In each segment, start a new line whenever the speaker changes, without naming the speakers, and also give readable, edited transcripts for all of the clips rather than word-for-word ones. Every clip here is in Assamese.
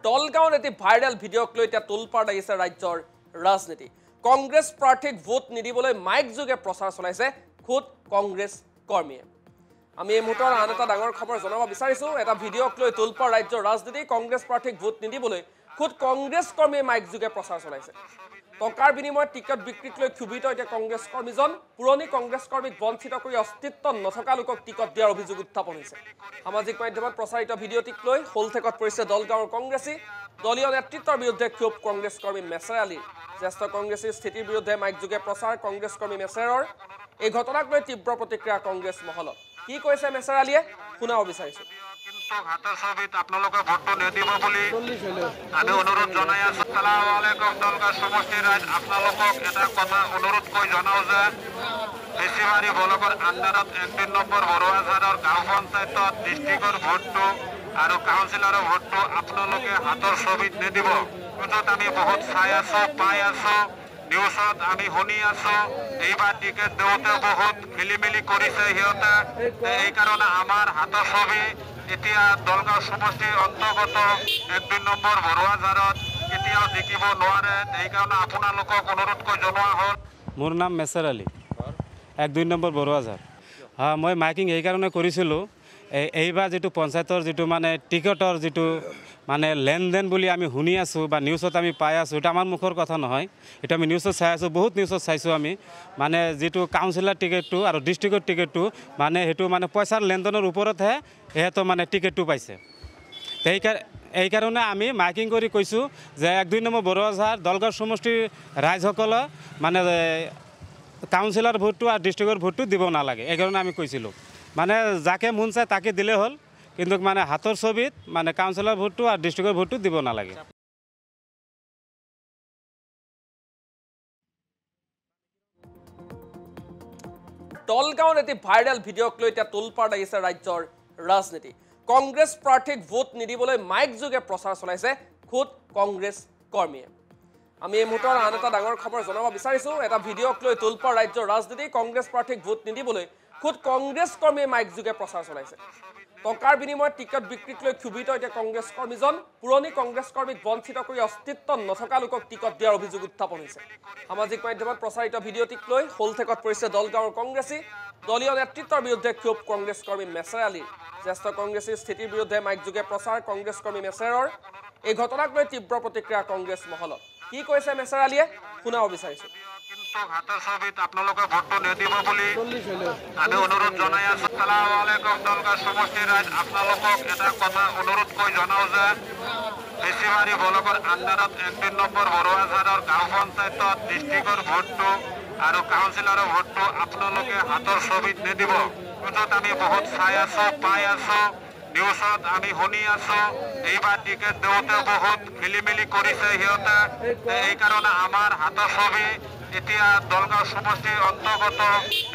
দলগাঁৱত এটি ভাইৰেল ভিডিঅ'ক লৈ এতিয়া তোলপাৰ লাগিছে ৰাজ্যৰ ৰাজনীতি। কংগ্ৰেছ প্ৰাৰ্থীক ভোট নিদিবলৈ মাইক যোগে প্ৰচাৰ চলাইছে খুদ কংগ্ৰেছ কৰ্মীয়ে। আমি এই মুহূৰ্তৰ আন এটা ডাঙৰ খবৰ জনাব বিচাৰিছোঁ। এটা ভিডিঅ'ক লৈ তোলপাৰ ৰাজ্যৰ ৰাজনীতি। কংগ্ৰেছ প্ৰাৰ্থীক ভোট নিদিবলৈ খুদ কংগ্ৰেছ কৰ্মীয়ে মাইক যোগে প্ৰচাৰ চলাইছে। টকাৰ বিনিময়ত টিকট বিক্ৰীক লৈ ক্ষোভিত এতিয়া কংগ্ৰেছ কৰ্মীজন। পুৰণি কংগ্ৰেছ কৰ্মীক বঞ্চিত কৰি অস্তিত্ব নথকা লোকক টিকট দিয়াৰ অভিযোগ উত্থাপন হৈছে। সামাজিক মাধ্যমত প্ৰচাৰিত ভিডিঅ'টিক লৈ হোলঠেকত পৰিছে দলগাঁৱৰ কংগ্ৰেছী। দলীয় নেতৃত্বৰ বিৰুদ্ধে ক্ষোভ কংগ্ৰেছ কৰ্মী মেছেৰ আলীৰ। জ্যেষ্ঠ কংগ্ৰেছীৰ স্থিতিৰ বিৰুদ্ধে মাইক যোগে প্ৰচাৰ কংগ্ৰেছ কৰ্মী মেছেৰৰ। এই ঘটনাক লৈ তীব্ৰ প্ৰতিক্ৰিয়া কংগ্ৰেছ মহলত। কি কৈছে মেছেৰ আলীয়ে শুনাব বিচাৰিছোঁ।
আপোনালোকে ভোটটো নিদিব বুলি আমি অনুৰোধ জনাই আছো। আসসালামু আলাইকুম দলগাঁও সমষ্টিৰ ৰাইজ, আপোনালোকক এটা কথা অনুৰোধ কৰি জনাওঁ যে বেছিমাৰী ব্লকৰ আণ্ডাৰত 1 নম্বৰ বৰুৱাঝাৰৰ গাঁও পঞ্চায়তত ডিষ্ট্ৰিক্টৰ ভোটটো আৰু কাউন্সিলৰৰ ভোটটো আপোনালোকে হাতৰ ছবিত নিদিব। য'ত আমি বহুত চাই আছো, পাই আছো, নিউজত আমি শুনি আছো। এইবাৰ টিকেট দিওঁতে বহুত খেলি মেলি কৰিছে সিহঁতে। এইকাৰণে আমাৰ হাতৰ ছবি এতিয়া দলগাঁও সমষ্টিৰ অন্তৰ্গত 1 নম্বৰ বৰুৱাঝাৰত কেতিয়াও জিকিব নোৱাৰে। এইকাৰণে আপোনালোকক অনুৰোধ কৰি জনোৱা হ'ল।
মোৰ নাম মেছেৰ আলী, 1-2 নম্বৰ বৰুৱাঝাৰ। মই মাইকিং এইকাৰণে কৰিছিলোঁ, এইবাৰ যিটো পঞ্চায়তৰ যিটো মানে টিকটৰ যিটো মানে লেনদেন বুলি আমি শুনি আছোঁ বা নিউজত আমি পাই আছোঁ, এটা আমাৰ মুখৰ কথা নহয়। এইটো আমি নিউজত চাই আছোঁ, বহুত নিউজত চাইছোঁ আমি। মানে যিটো কাউন্সিলৰ টিকেটটো আৰু ডিষ্ট্ৰিক্টৰ টিকেটটো মানে সেইটো মানে পইচাৰ লেনদেনৰ ওপৰতহে সিহঁতৰ মানে টিকেটটো পাইছে। এইকাৰণে আমি মাইকিং কৰি কৈছোঁ যে 1-2 নম্বৰ বৰুৱাঝাৰ দলগাঁও সমষ্টিৰ ৰাইজসকলে মানে কাউন্সিলৰ ভোটটো আৰু ডিষ্ট্ৰিক্টৰ ভোটটো দিব নালাগে। এইকাৰণে আমি কৈছিলোঁ মানে যাকে মন চায় তাকে দিলে হ'ল, কিন্তু মানে হাতৰ ছবিত মানে কাউন্সিলৰ ভোটটো আৰু ডিষ্ট্ৰিক্টৰ ভোটটো দিব নালাগে।
দলগাঁৱত এটি ভাইৰেল ভিডিঅ'ক লৈ এতিয়া তোলপাৰ লাগিছে ৰাজ্যৰ ৰাজনীতি। কংগ্ৰেছ প্ৰাৰ্থীক ভোট নিদিবলৈ মাইক যোগে প্ৰচাৰ চলাইছে খুদ কংগ্ৰেছ কৰ্মীয়ে। আমি এই মুহূৰ্তৰ আন এটা ডাঙৰ খবৰ জনাব বিচাৰিছোঁ। এটা ভিডিঅ'ক লৈ তোলপাৰ ৰাজ্যৰ ৰাজনীতি। কংগ্ৰেছ প্ৰাৰ্থীক ভোট নিদিবলৈ খুদ কংগ্ৰেছ কৰ্মীয়ে মাইক যোগে প্ৰচাৰ চলাইছে। টকাৰ বিনিময়ত টিকট বিক্ৰীক লৈ ক্ষোভিত এতিয়া কংগ্ৰেছ কৰ্মীজন। পুৰণি কংগ্ৰেছ কৰ্মীক বঞ্চিত কৰি অস্তিত্ব নথকা লোকক টিকট দিয়াৰ অভিযোগ উত্থাপন হৈছে। সামাজিক মাধ্যমত প্ৰচাৰিত ভিডিঅ'টিক লৈ হোলঠেকত পৰিছে দলগাঁৱৰ কংগ্ৰেছী। দলীয় নেতৃত্বৰ বিৰুদ্ধে ক্ষোভ কংগ্ৰেছ কৰ্মী মেছেৰ আলীৰ। জ্যেষ্ঠ কংগ্ৰেছীৰ স্থিতিৰ বিৰুদ্ধে মাইক যোগে প্ৰচাৰ কংগ্ৰেছ কৰ্মী মেছেৰৰ। এই ঘটনাক লৈ তীব্ৰ প্ৰতিক্ৰিয়া কংগ্ৰেছ মহলত। কি কৈছে মেছেৰ আলীয়ে শুনাব বিচাৰিছোঁ।
হাতৰ ছবিত আপোনালোকে ভোটটো নিদিব বুলি আমি অনুৰোধ জনাই আছো। আসসালামু আলাইকুম দলগাঁও সমষ্টিৰ ৰাইজ, আপোনালোকক এটা কথা অনুৰোধ কৰি জনাওঁ যে বেছিমাৰী ব্লকৰ আণ্ডাৰত 1 নম্বৰ বৰুৱাঝাৰৰ গাঁও পঞ্চায়তত ডিষ্ট্ৰিক্টৰ ভোটটো আৰু কাউন্সিলৰৰ ভোটটো আপোনালোকে হাতৰ ছবিত নিদিব। য'ত আমি বহুত চাই আছো, পাই আছো, নিউজত আমি শুনি আছো। এইবাৰ টিকেট দিওঁতে বহুত খেলি মেলি কৰিছে সিহঁতে। এইকাৰণে আমাৰ হাতৰ ছবি এতিয়া দলগাঁও সমষ্টিৰ অন্তৰ্গত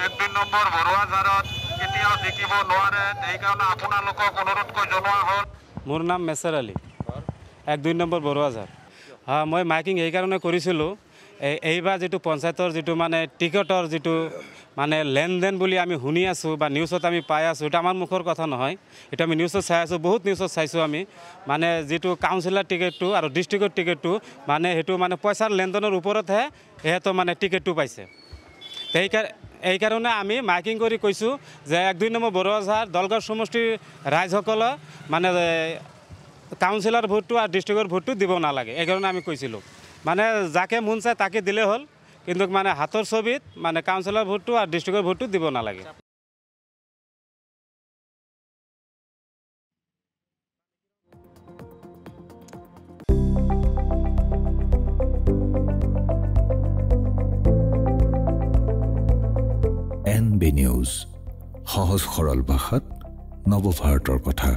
1 নম্বৰ বৰুৱাঝাৰত কেতিয়াও জিকিব নোৱাৰে। এইকাৰণে আপোনালোকক অনুৰোধ কৰি জনোৱা হ'ল।
মোৰ নাম মেছেৰ আলী, 1-2 নম্বৰ বৰুৱাঝাৰ। মই মাইকিং এইকাৰণে কৰিছিলোঁ, এইবাৰ যিটো পঞ্চায়তৰ যিটো মানে টিকটৰ যিটো মানে লেনদেন বুলি আমি শুনি আছোঁ বা নিউজত আমি পাই আছোঁ, এটা আমাৰ মুখৰ কথা নহয়। এইটো আমি নিউজত চাই আছোঁ, বহুত নিউজত চাইছোঁ আমি। মানে যিটো কাউন্সিলৰ টিকেটটো আৰু ডিষ্ট্ৰিক্টৰ টিকেটটো মানে সেইটো মানে পইচাৰ লেনদেনৰ ওপৰতহে সিহঁতৰ মানে টিকেটটো পাইছে। এইকাৰণে আমি মাইকিং কৰি কৈছোঁ যে 1-2 নম্বৰ বৰুৱাঝাৰ দলগাঁও সমষ্টিৰ ৰাইজসকলে মানে কাউন্সিলৰ ভোটটো আৰু ডিষ্ট্ৰিক্টৰ ভোটটো দিব নালাগে। এইকাৰণে আমি কৈছিলোঁ মানে যাকে মন চায় তাকে দিলে হ'ল, কিন্তু মানে হাতৰ ছবিত মানে কাউন্সিলৰ ভোটটো আৰু ডিষ্ট্ৰিক্টৰ ভোটটো দিব নালাগে।
NB নিউজ, সহজ সৰল ভাষাত নৱভাৰতৰ কথা।